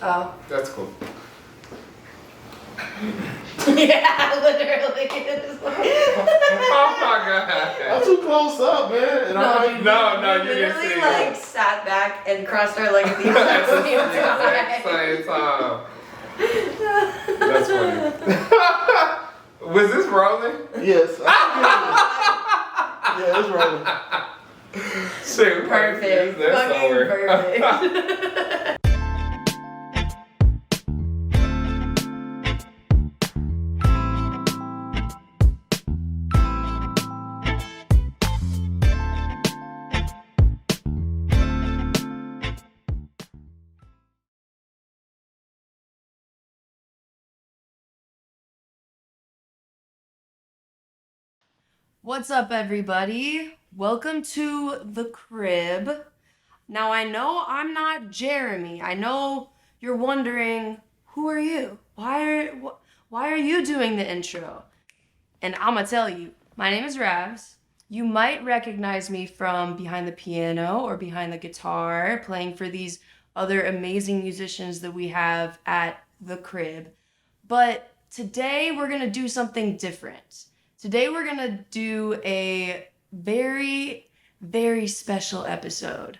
Oh. That's cool. Yeah, literally. Oh my god. I'm too close up, man. And No, you didn't literally see like it. sat back and crossed our legs the That's the exact same time. That's funny. Was this rolling? Yes. Yeah, it's rolling. Shit, Perfect. That's Fucking over. perfect. What's up, everybody? Welcome to the crib. Now, I know I'm not Jeremy. I know you're wondering, who are you? Why are you doing the intro? And I'm gonna tell you, my name is Ravs. You might recognize me from behind the piano or behind the guitar, playing for these other amazing musicians that we have at the crib. But today we're gonna do something different. Today we're gonna do a very, very special episode.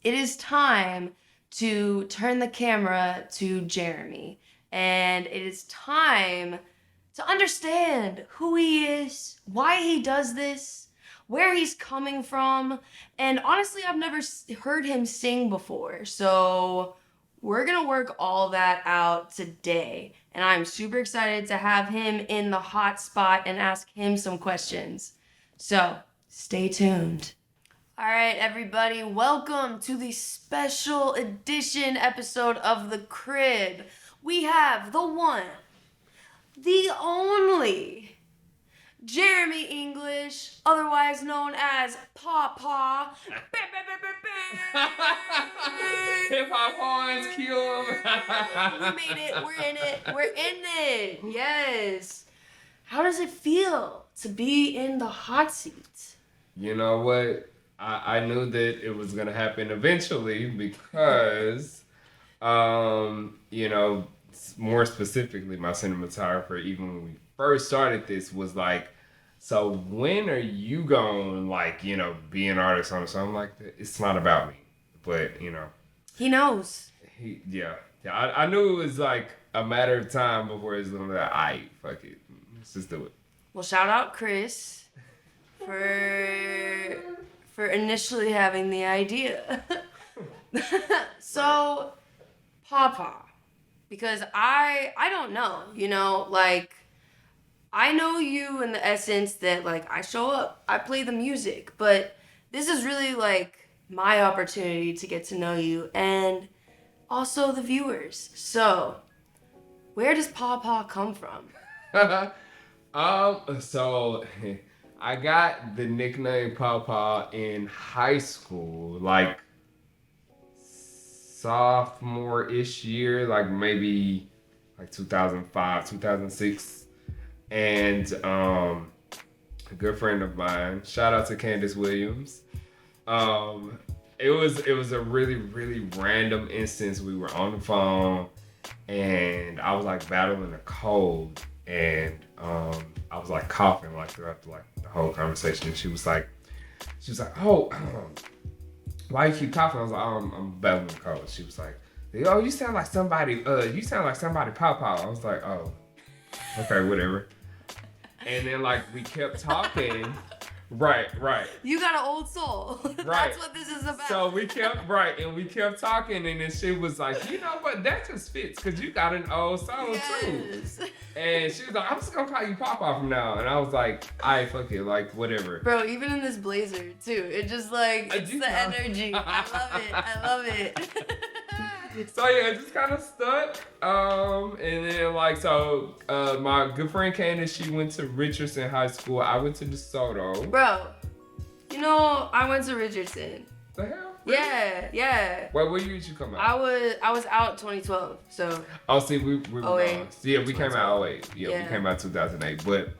It is time to turn the camera to Jeremy, and it is time to understand who he is, why he does this, where he's coming from, and honestly, I've never heard him sing before, so we're gonna work all that out today, and I'm super excited to have him in the hot spot and ask him some questions. So, stay tuned. All right, everybody, welcome to the special edition episode of The Crib. We have the one, the only, Jeremy English, otherwise known as Paw Paw. Hip hop horns, kill We made it. We're in it. Yes. How does it feel to be in the hot seat? You know what? I knew that it was gonna happen eventually because, more specifically, my cinematographer, even when we first started this, was like, "So when are you gonna, be an artist on a song like that? It's not about me, but He knows. I knew it was like a matter of time before it's gonna be like, aight, fuck it, let's just do it." Well, shout out Chris for initially having the idea. So, Paw Paw, because I don't know, I know you in the essence that I show up, I play the music, but this is really my opportunity to get to know you and also the viewers. So, where does Paw Paw come from? So I got the nickname Paw Paw in high school, sophomore-ish year, maybe 2005, 2006. And a good friend of mine, shout out to Candace Williams. It was a really, really random instance. We were on the phone and I was battling a cold, and I was coughing throughout the whole conversation. And she was like, "Oh, why you keep coughing?" I was like, "Oh, I'm battling a cold." She was like, "Oh, you sound like somebody. Paw Paw." I was like, "Oh, okay, whatever." And then we kept talking. Right. You got an old soul. Right. That's what this is about. So we kept talking, and then she was like, "You know what? That just fits, cause you got an old soul too." And she was like, "I'm just gonna call you Paw Paw from now." And I was like, "Alright, fuck it, whatever." Bro, even in this blazer too, it just it's the energy. I love it. So yeah, it just kind of stuck. And then my good friend Candace, she went to Richardson High School. I went to DeSoto. Bro, I went to Richardson. The hell? Really? Yeah. Wait, what year did you come out? I was out 2012, so. Oh, see, we were wrong. Yeah, we came out 08. Yeah, we came out 2008. But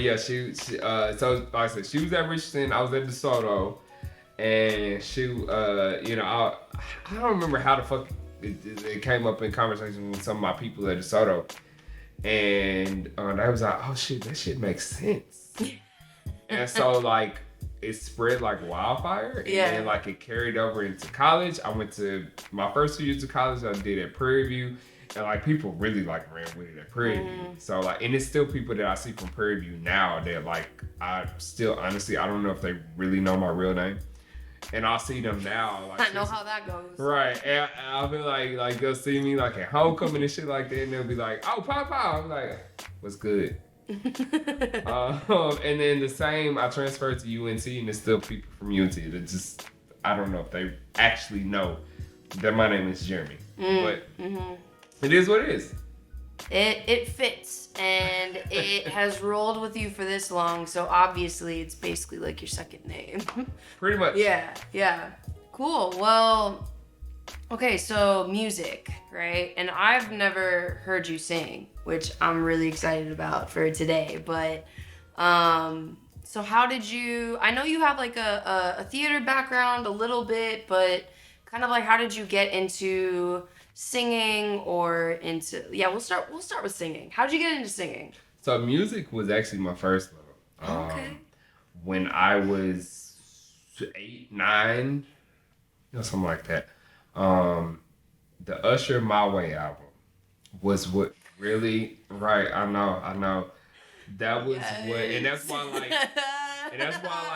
yeah, she so like I said, she was at Richardson. I was at DeSoto. And she, I don't remember how the fuck it came up in conversation with some of my people at DeSoto. And they was like, oh shit, that shit makes sense. And so like it spread like wildfire. And then like it carried over into college. I went to my first 2 years of college, I did at Prairie View. And like people really like ran with it at Prairie View. So like, and it's still people that I see from Prairie View now that like, I still honestly, I don't know if they really know my real name. And I'll see them now. Like, I know how that goes. Right. And I'll be like they'll see me like at homecoming and shit like that. And they'll be like, oh, Paw Paw. I'm like, what's good? And then the same, I transferred to UNT and there's still people from UNT that just, I don't know if they actually know that my name is Jeremy. But it is what it is. It fits, and it has rolled with you for this long, so obviously it's basically like your second name. Pretty much. Yeah. Cool. Well, okay, so music, right? And I've never heard you sing, which I'm really excited about for today, but so how did you, I know you have like a theater background a little bit, but kind of like how did you get into singing or into, we'll start with singing. How did you get into singing? So music was actually my first love. Okay. When I was 8, 9, something like that. The Usher My Way album was what really, right, I know. That was what, and that's why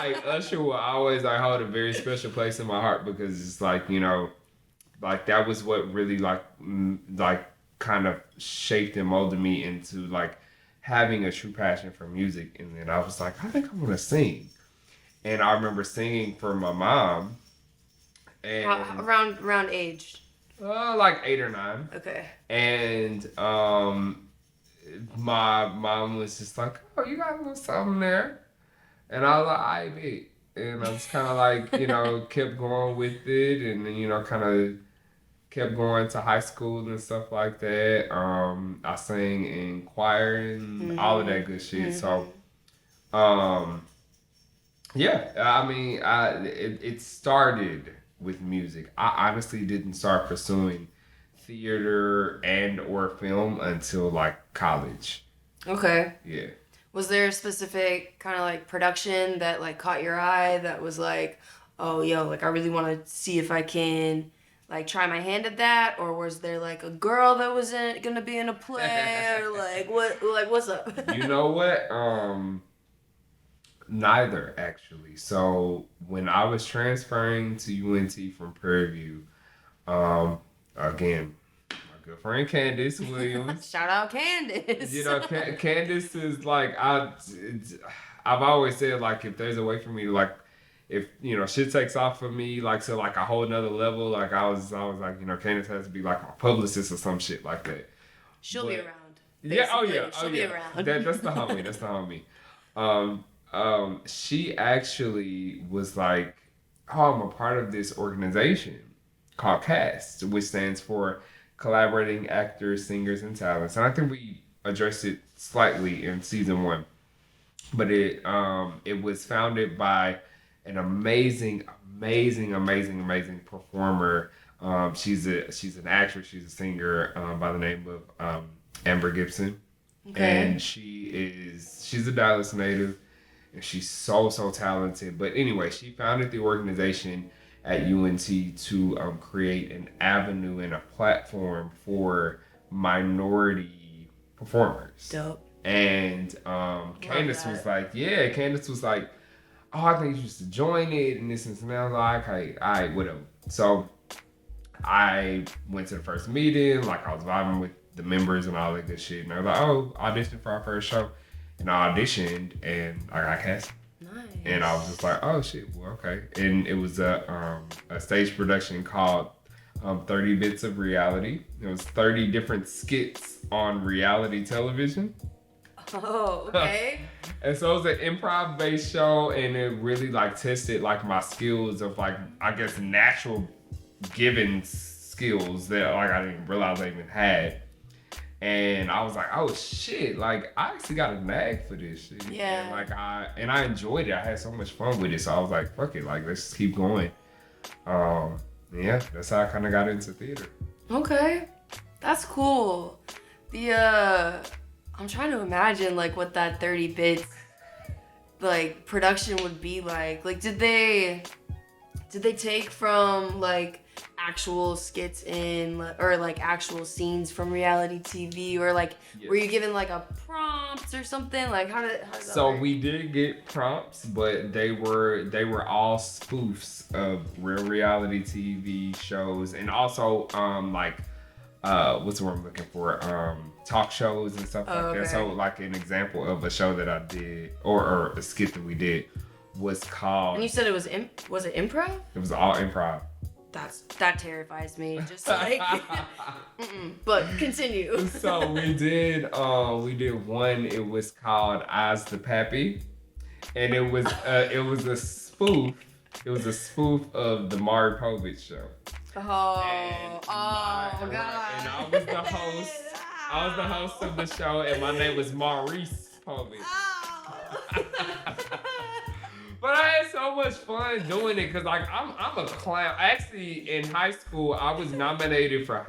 like Usher will always like hold a very special place in my heart because it's like, like that was what really like kind of shaped and molded me into like having a true passion for music. And then I was like, I think I'm gonna sing. And I remember singing for my mom. And around age? Like 8 or 9. Okay. And my mom was just like, oh, you got a little something there. And I was like, I bet. And I was kind of like, kept going with it. And then, kind of kept going to high school and stuff like that. I sang in choir and all of that good shit. So, yeah, I mean, it started with music. I honestly didn't start pursuing theater and or film until like college. Okay. Yeah. Was there a specific kind of like production that like caught your eye that was like, oh, yo, like I really want to see if I can like try my hand at that? Or was there like a girl that was gonna be in a play or like what's up? You know what? Neither actually. So when I was transferring to UNT from Prairie View, again, my good friend Candace Williams. Shout out Candace. Candace is like I've always said like if there's a way for me to like if shit takes off for me like to like a whole nother level, like I was like Candace has to be like my publicist or some shit like that. She'll be around. Yeah. Oh basically. yeah. She'll be around. That's the homie. That's the homie. She actually was like, oh, I'm a part of this organization called CAST, which stands for Collaborating Actors, Singers, and Talents. And I think we addressed it slightly in season 1. But it was founded by an amazing performer. She's an actress, she's a singer by the name of Amber Gibson. Okay. And she's a Dallas native. And she's so talented. But anyway, she founded the organization at UNT to create an avenue and a platform for minority performers. Dope. And Candace was like, oh, I think you should join it and this and that. I was like, okay, all right, whatever. So I went to the first meeting, like I was vibing with the members and all that good shit. And I was like, oh, auditioned for our first show. And I auditioned and I got cast. Nice. And I was just like, oh shit, well, okay. And it was a stage production called 30 Bits of Reality. It was 30 different skits on reality television. Oh, okay. And so it was an improv-based show, and it really like tested like my skills of like, I guess, natural given skills that like I didn't realize I even had. And I was like, oh shit, like I actually got a knack for this shit. Yeah. And I enjoyed it. I had so much fun with it. So I was like, fuck it, like let's keep going. yeah, that's how I kind of got into theater. Okay. That's cool. I'm trying to imagine like what that 30 bits like production would be like. Like did they take from like actual skits or like actual scenes from reality TV, or like were you given like a prompt or something? Like how does that So work? we did get prompts, but they were all spoofs of real reality TV shows, and also like what's the word I'm looking for? Talk shows and stuff like that. So Okay. like an example of a show that I did, or a skit that we did, was called. And you said it was was it improv? It was all improv. That terrifies me. Just like but continue. So we did one. It was called Eyes the Pappy, and it was a spoof. It was a spoof of the Maury Povich show. Oh, And oh my- god. and I was the host. I was the host of the show, and my name was Maurice Povich. But I had so much fun doing it because like I'm a clown. Actually, in high school, I was nominated for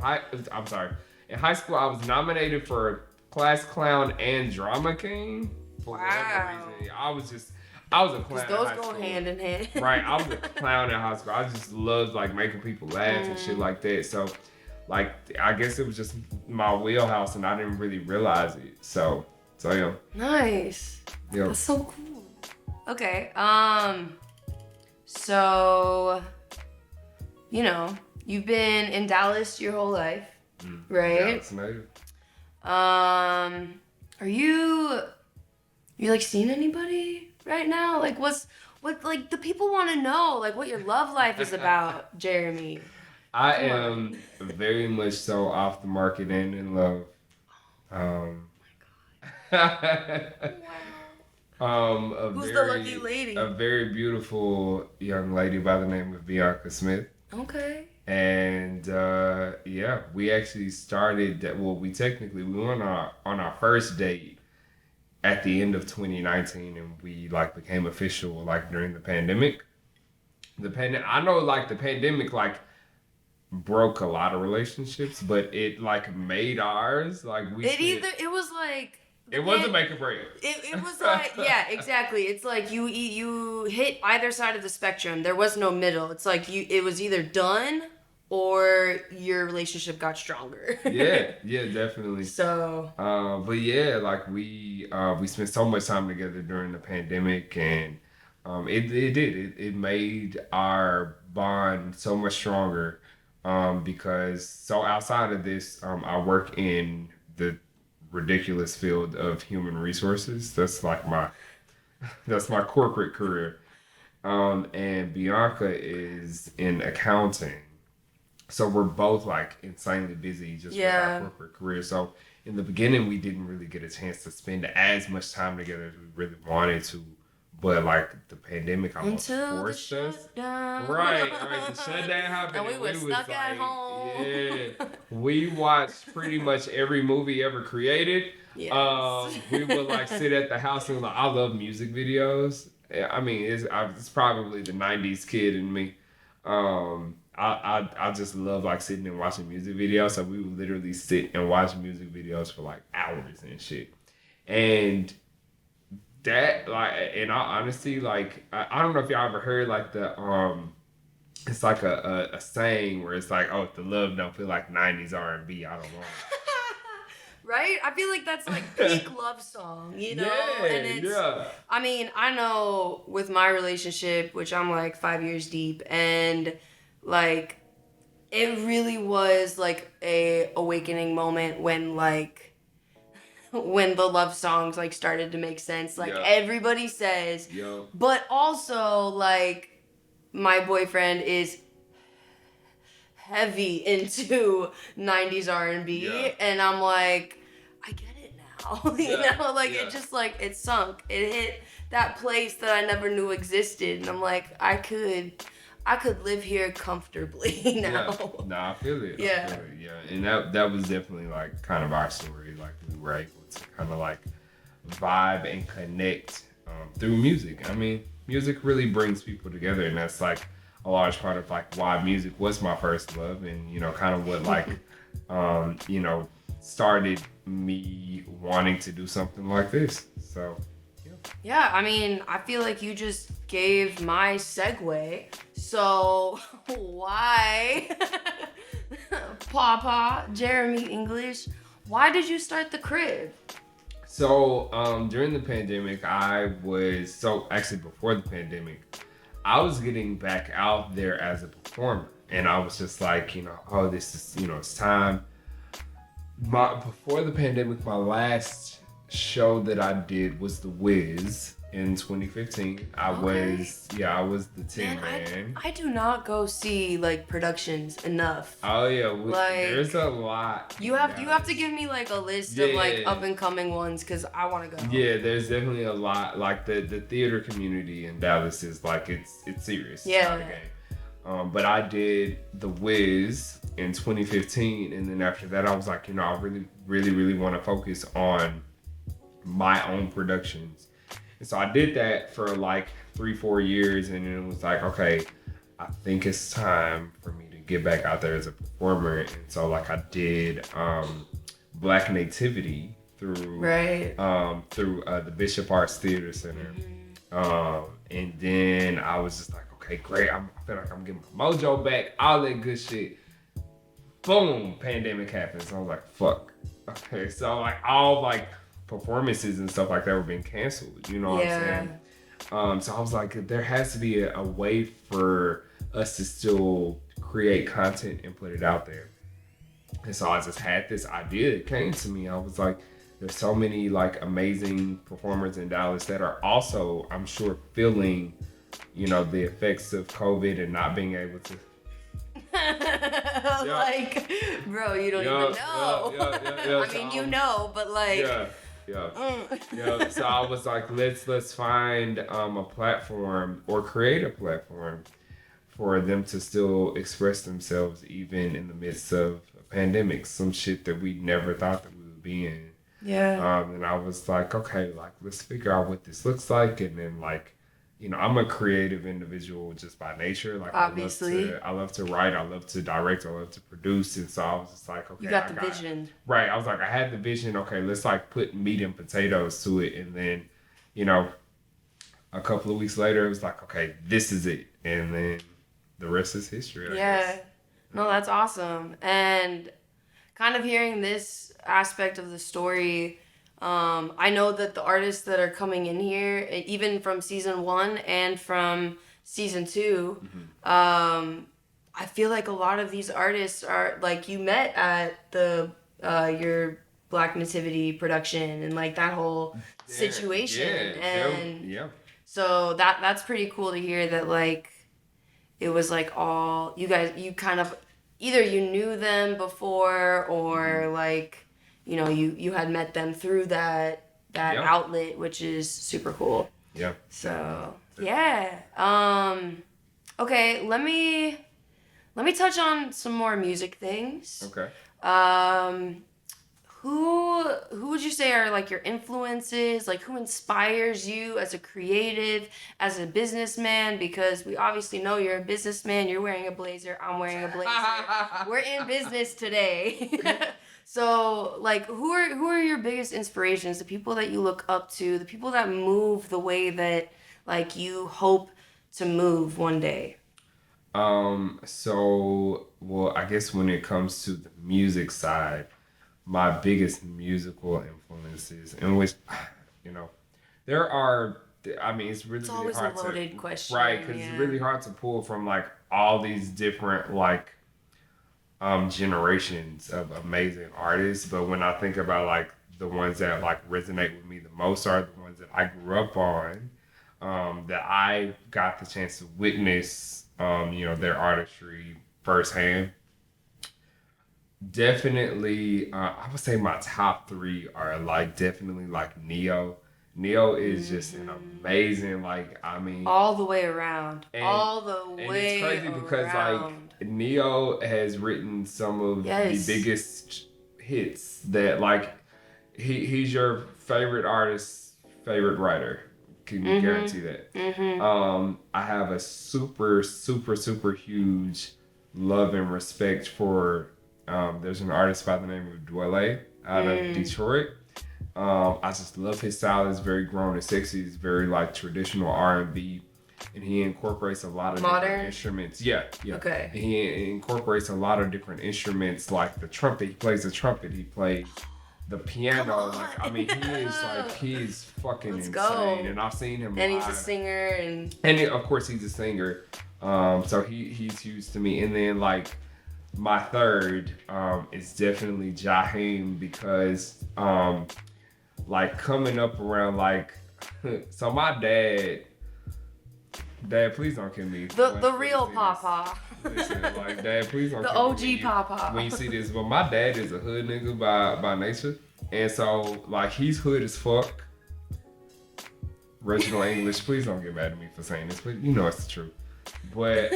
In high school, I was nominated for Class Clown and Drama King. For whatever reason, I was a clown. Because those in high go school. hand in hand. Right, I was a clown in high school. I just loved like making people laugh and shit like that. So, like, I guess it was just my wheelhouse, and I didn't really realize it. So yeah. Nice. Yeah. That's so cool. Okay. So, you know, you've been in Dallas your whole life, right? Yeah, it's native. Are you like seeing anybody right now? Like what like the people want to know like what your love life is about, Jeremy. I Come am very much so off the market and in love. Who's the lucky lady? A very beautiful young lady by the name of Bianca Smith. Okay. And yeah, we actually started that. Well, we went on our first date at the end of 2019, and we like became official like during the pandemic. I know like the pandemic like broke a lot of relationships, but it like made ours. Like It was like it wasn't make or break. It was like, yeah, exactly. It's like you hit either side of the spectrum. There was no middle. It's like it was either done or your relationship got stronger. yeah, definitely. So. But yeah, like we spent so much time together during the pandemic, and it made our bond so much stronger. Because so outside of this, I work in the ridiculous field of human resources. That's my corporate career. And Bianca is in accounting. So we're both like insanely busy just with our corporate career. So in the beginning, we didn't really get a chance to spend as much time together as we really wanted to. But like the pandemic almost forced us. Right. The shutdown happened. And we were stuck at home. Yeah. We watched pretty much every movie ever created. Yes. We would like sit at the house and like, I love music videos. I mean, it's probably the '90s kid in me. I just love like sitting and watching music videos. So we would literally sit and watch music videos for like hours and shit. And that like, in all honesty, like I don't know if y'all ever heard like the it's like a saying where it's like, oh, if the love don't feel like '90s R&B, I don't want it. Right? I feel like that's like peak love song, you know? Yeah, and it's, I mean, I know with my relationship, which I'm like 5 years deep, and like it really was like a awakening moment when the love songs like started to make sense. Like everybody says, but also like my boyfriend is heavy into 90s R&B, and I'm like, I get it now. You know, like it just like it sunk. It hit that place that I never knew existed, and I'm like, I could live here comfortably now. Yeah. Nah, I feel it. Yeah. I feel it. Yeah. And that was definitely like kind of our story. Like we were able to kind of like vibe and connect through music. I mean, music really brings people together, and that's like a large part of like why music was my first love, and kind of what like you know started me wanting to do something like this. So Yeah, I mean, I feel like you just gave my segue. So, why, Paw Paw, Jeremy English, why did you start the crib? So during the pandemic, actually before the pandemic, I was getting back out there as a performer, and I was just like, oh, this is, it's time. Before the pandemic, my last show that I did was The Wiz in 2015. I was the Tin Man. I do not go see like productions enough. Oh yeah, Like, there's a lot. You have to give me like a list of like up and coming ones because I want to go. Yeah, there's definitely a lot. Like the theater community in Dallas is like it's serious. Yeah. It's not a game. But I did The Wiz in 2015, and then after that, I was like, I really want to focus on my own productions. And so I did that for like 3-4 years, and then it was like, okay, I think it's time for me to get back out there as a performer. And so like I did Black Nativity through the Bishop Arts Theater Center. And then I was just like, okay, great. I feel like I'm getting my mojo back, all that good shit. Boom, pandemic happens. I was like, fuck. Okay, so like all like performances and stuff like that were being canceled. You know what I'm saying? So I was like, there has to be a way for us to still create content and put it out there. And so I just had this idea. It came to me. I was like, there's so many like amazing performers in Dallas that are also, I'm sure, feeling, the effects of COVID and not being able to. Like, bro, you don't even know. I mean, but like. Yeah. So I was like, let's find a platform or create a platform for them to still express themselves even in the midst of a pandemic. Some shit that we never thought that we would be in. Yeah. And I was like, okay, like let's figure out what this looks like, and then like, I'm a creative individual just by nature. Like obviously, I love to write, I love to direct, I love to produce, and so I was just like, okay, you got the vision, right? I was like, I had the vision. Okay, let's like put meat and potatoes to it, and then, a couple of weeks later, it was like, okay, this is it, and then the rest is history. I guess. No, that's awesome, and kind of hearing this aspect of the story. I know that the artists that are coming in here, even from season 1 and from season 2, I feel like a lot of these artists are like you met at the your Black Nativity production and like that whole situation. So that's pretty cool to hear that like it was like all you guys, you kind of either you knew them before or like you had met them through that outlet, which is super cool. Yeah. So yeah. Okay, let me touch on some more music things. Okay. Who would you say are like your influences? Like who inspires you as a creative, as a businessman? Because we obviously know you're a businessman. You're wearing a blazer. I'm wearing a blazer. We're in business today. So, like, who are your biggest inspirations? The people that you look up to, the people that move the way that, like, you hope to move one day. So, well, I guess when it comes to the music side, my biggest musical influences, in which, there are. I mean, it's really always hard a loaded question, right? Because it's really hard to pull from like all these different like. Generations of amazing artists, but when I think about like the ones that like resonate with me the most are the ones that I grew up on, that I got the chance to witness, their artistry firsthand. Definitely, I would say my top 3 are like definitely like Neo. Neo is just an amazing, like, I mean, all the way around, all the way around. And it's crazy because like Neo has written some of the biggest hits that like he's your favorite artist's favorite writer, Can you guarantee that? I have a super, super, super huge love and respect for. There's an artist by the name of Dwele out of Detroit. I just love his style. It's very grown and sexy. It's very like traditional R&B, and he incorporates a lot of different instruments. Yeah. Okay. And he incorporates a lot of different instruments, like the trumpet. He plays the trumpet. He plays the piano. Like, I mean, he is fucking insane. Go. And I've seen him and live. He's a singer and of course he's a singer. So he's huge to me. And then like my third is definitely Jaheim, because like coming up around like so my dad, please don't kill me. The real Paw Paw. Listen, like, Dad, please don't the kill OG me Paw Paw. when you see this. But my dad is a hood nigga by nature, and so like he's hood as fuck. Original English, please don't get mad at me for saying this, but you know it's the truth. But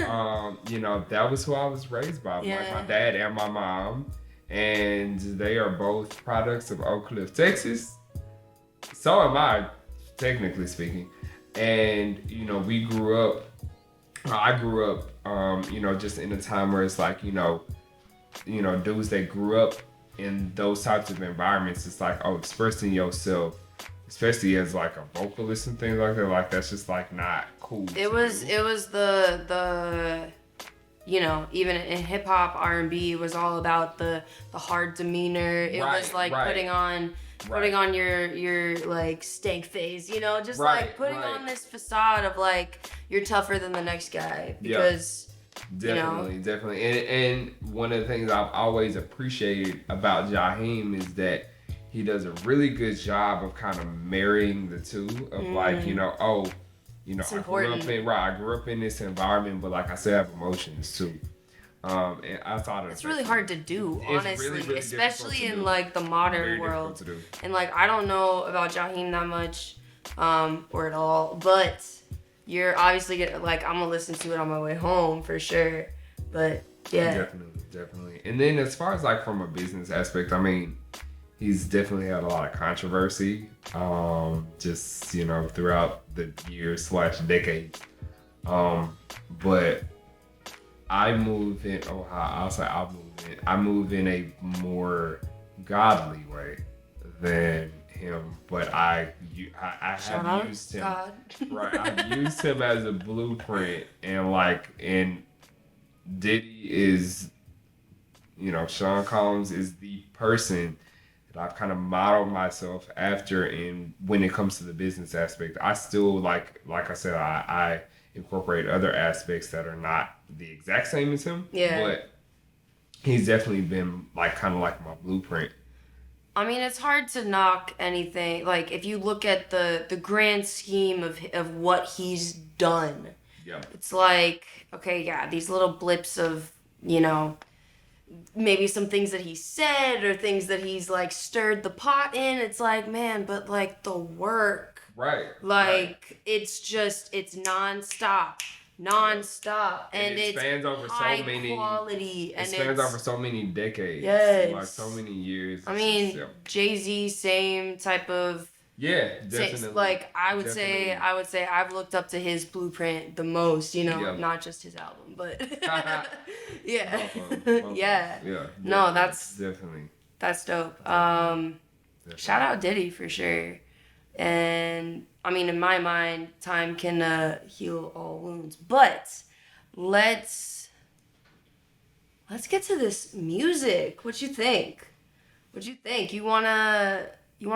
you know, that was who I was raised by, like my dad and my mom, and they are both products of Oak Cliff, Texas. So am I, technically speaking. And you know, I grew up, you know, just in a time where it's like, you know, dudes that grew up in those types of environments, it's like, oh, expressing yourself, especially as like a vocalist and things like that, like that's just like not cool. It was the you know, even in hip hop, R&B, it was all about the hard demeanor. It was like putting on your like stank face, you know, just like putting on this facade of like you're tougher than the next guy, because definitely. And one of the things I've always appreciated about Jaheim is that he does a really good job of kind of marrying the two of like, you know, I grew up in this environment, but like I said, I have emotions too. And I thought it's really hard to do, honestly, really especially in like the modern world. And like I don't know about Jaheim that much, or at all, but you're obviously like I'm gonna listen to it on my way home for sure. But yeah, definitely. And then as far as like from a business aspect, I mean, he's definitely had a lot of controversy, just you know, throughout the years / decades. But I move in I move in a have godly way than him, but I have used him. God. Right, I've used him as a blueprint, and Diddy is, you know, Sean Combs is the person that I've kind of modeled myself after. And when it comes to the business aspect, I still like I said, I incorporate other aspects that are not the exact same as him. Yeah. But he's definitely been like kind of like my blueprint. I mean, it's hard to knock anything. Like if you look at the grand scheme of what he's done. Yeah. It's like, okay, yeah, these little blips of, you know, maybe some things that he said or things that he's like stirred the pot in. It's like, man, but like the work. Right. Like it's nonstop. And it spans over high so many quality, and it spans over so many decades. Yes. Like so many years. I mean, Jay-Z, same type of. Yeah, definitely. Like I would say I've looked up to his blueprint the most, you know, not just his album, but yeah. Yeah. No, that's definitely. That's dope. Shout out Diddy for sure. And I mean, in my mind, time can heal all wounds. But let's get to this music. What you think? You wanna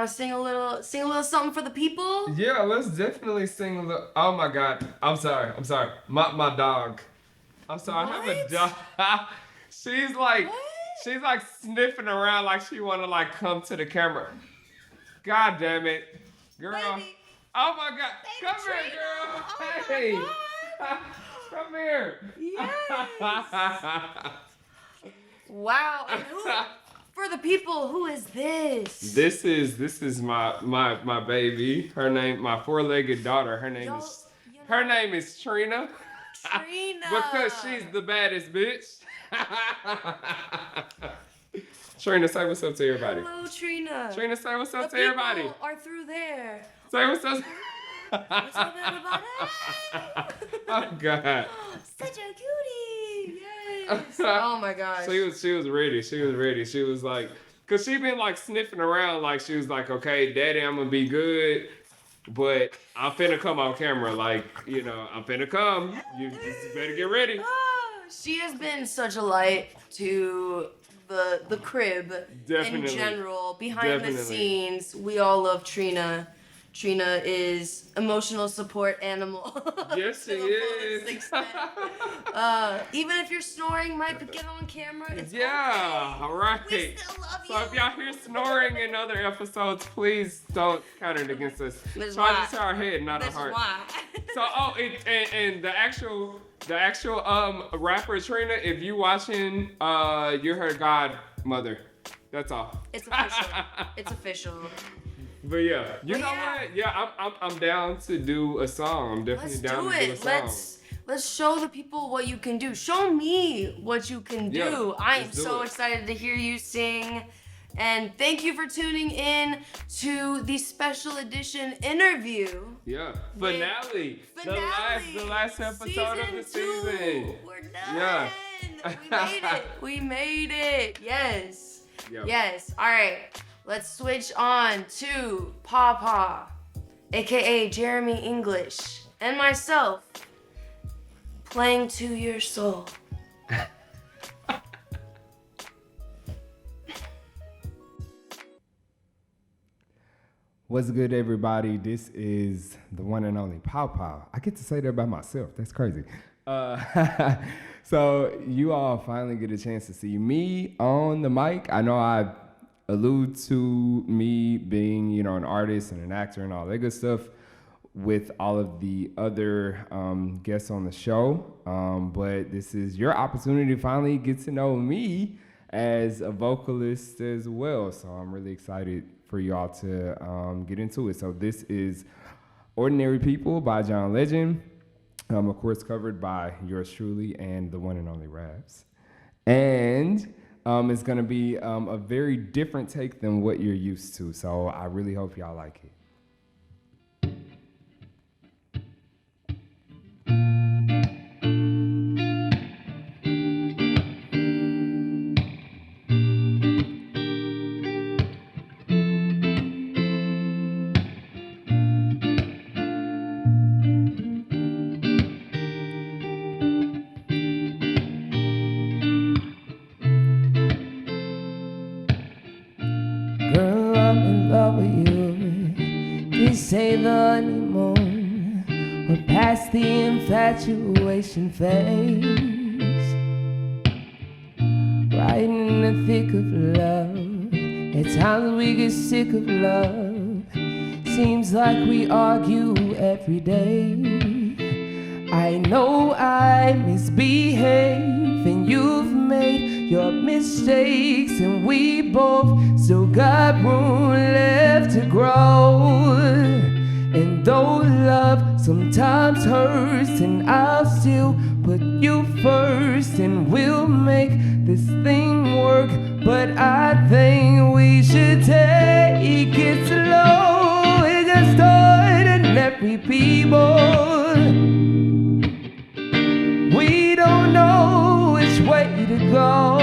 sing a little something for the people? Yeah, let's definitely sing a little. Oh my God, I'm sorry. My dog. I'm sorry. What? I have a dog. She's like sniffing around like she wanna like come to the camera. God damn it. Girl. Baby. Oh my God. Baby Come here, girl. Oh Hey. my Come here. Yes. Wow. And for the people, who is this? This is my baby. My four-legged daughter. Her name is Trina. Trina. Because she's the baddest bitch. Trina, say what's up to everybody. Hello, Trina. Trina, say what's up The to everybody. people are through there. Say what's up. What's up, everybody? Oh God. Such a cutie. Yes. Oh my gosh. She was ready. She was ready. She was like, cause she been like sniffing around. Like she was like, okay, Daddy, I'm gonna be good, but I'm finna come on camera. Like, you know, I'm finna come. You just better get ready. She has been such a light to the crib Definitely. in general. Behind the Definitely. scenes, we all love Trina. Trina is emotional support animal. Yes, she to the fullest is. extent. Even if you're snoring, might get on camera. It's Yeah, okay. all right. We still love So you. if y'all hear snoring in other episodes, please don't count it against us. This is Charge why. it to our head, not This our is heart. why. So and the actual rapper Trina, if you watching, you're her godmother. That's all. It's official. It's official. But yeah, you But know yeah. what? Yeah, I'm down to do a song. I'm definitely Let's down do to do a it. song. Let's show the people what you can do. Show me what you can do. Yeah, I am let's do so it. excited to hear you sing. And thank you for tuning in to the special edition interview. Yeah, With- finale. Finale. The last episode of the Season 2. season. We're done. Yeah. We made it. We made it. Yes. Yeah. Yes. All right. Let's switch on to Paw Paw, aka Jeremy English, and myself playing To Your Soul. What's good, everybody? This is the one and only Paw Paw. I get to say that by myself. That's crazy. So you all finally get a chance to see me on the mic. I know I allude to me being, you know, an artist and an actor and all that good stuff with all of the other guests on the show. But this is your opportunity to finally get to know me as a vocalist as well. So I'm really excited for y'all to get into it. So this is Ordinary People by John Legend. Of course, covered by yours truly and the one and only Raps. And it's gonna be a very different take than what you're used to. So I really hope y'all like it. Girl, I'm in love with you. This ain't the honeymoon. We're past the infatuation phase. Right in the thick of love. At times we get sick of love. Seems like we argue every day. I know I misbehave and you've made your mistakes, and we both still got room left to grow. And though love sometimes hurts, and I'll still put you first, and we'll make this thing work. But I think we should take it slow. It's just ordinary people. We don't know which way to go,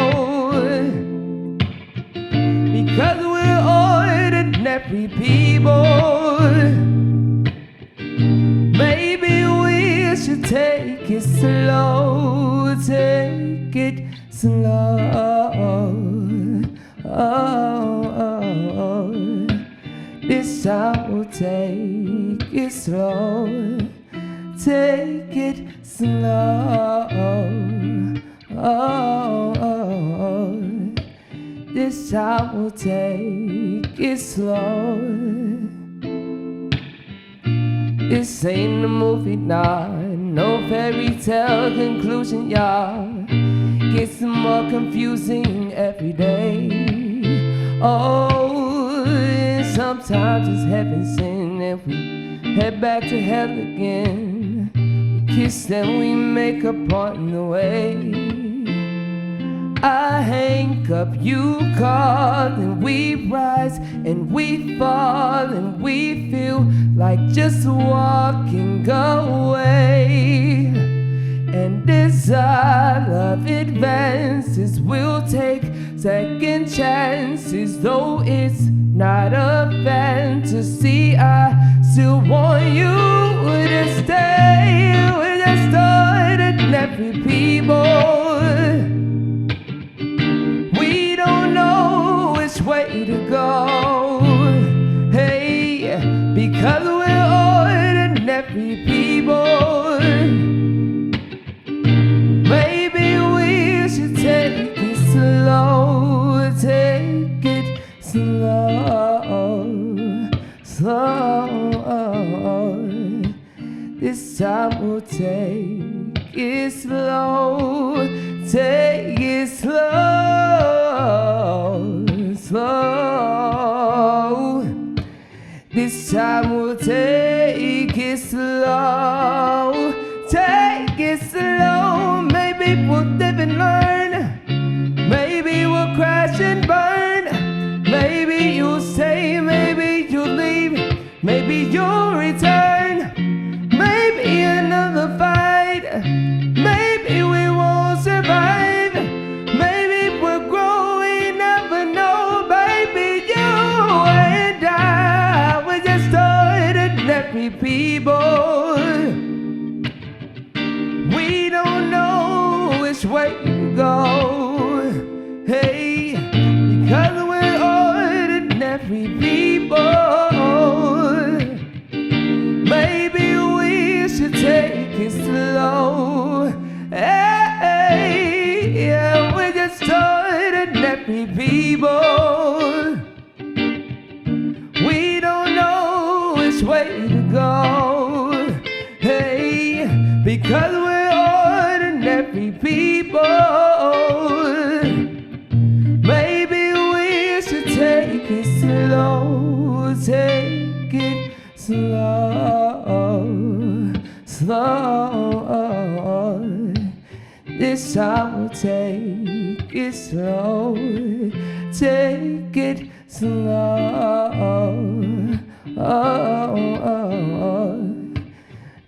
because we're ordinary people. Maybe we should take it slow, take it slow. This time we'll take it slow, take it slow. This time we'll take it slow. This ain't a movie, nah, no fairy tale conclusion, y'all. Gets more confusing every day. Oh, and sometimes it's heaven sent, and we head back to hell again. We kiss and we make up on the way. I hang up, you call, and we rise and we fall, and we feel like just walking away. And as our love advances, we'll take second chances. Though it's not a fantasy, I still want you to stay. We're just ordinary people. We don't know which way to go. Hey, because we're ordinary people. Maybe we should take it slow, take it slow, slow. This time we'll take it slow, take it slow, slow. This time we'll take it slow, take it slow. Maybe we'll live and learn. Maybe we'll crash and burn. Maybe you'll stay, maybe you'll leave. Maybe you'll return. Maybe another fight. Maybe we won't survive. Maybe we'll grow, we never know. Baby, you and I, we're just ordinary people. We don't know which way to go. Hey, because we're ordinary people. Maybe we should take it slow. Hey, yeah, we're just ordinary people. We don't know which way to go. Hey, because we're ordinary people. Maybe we should take it slow, take it slow, slow. This time we'll take it slow, take it slow.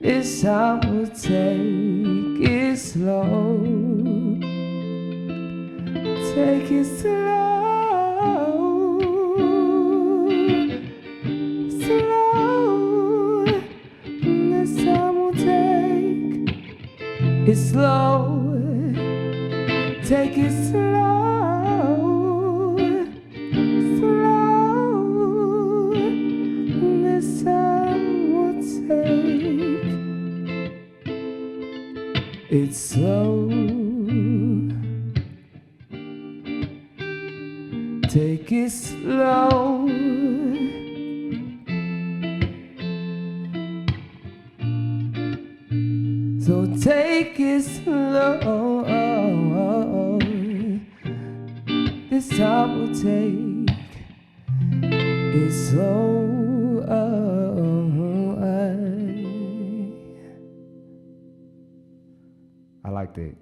This time we'll take it slow, take it slow, slow. This time we'll take it slow, take it slow, slow. This time we'll take it slow, take it slow. So take it slow. This time we'll take it slow. I like that.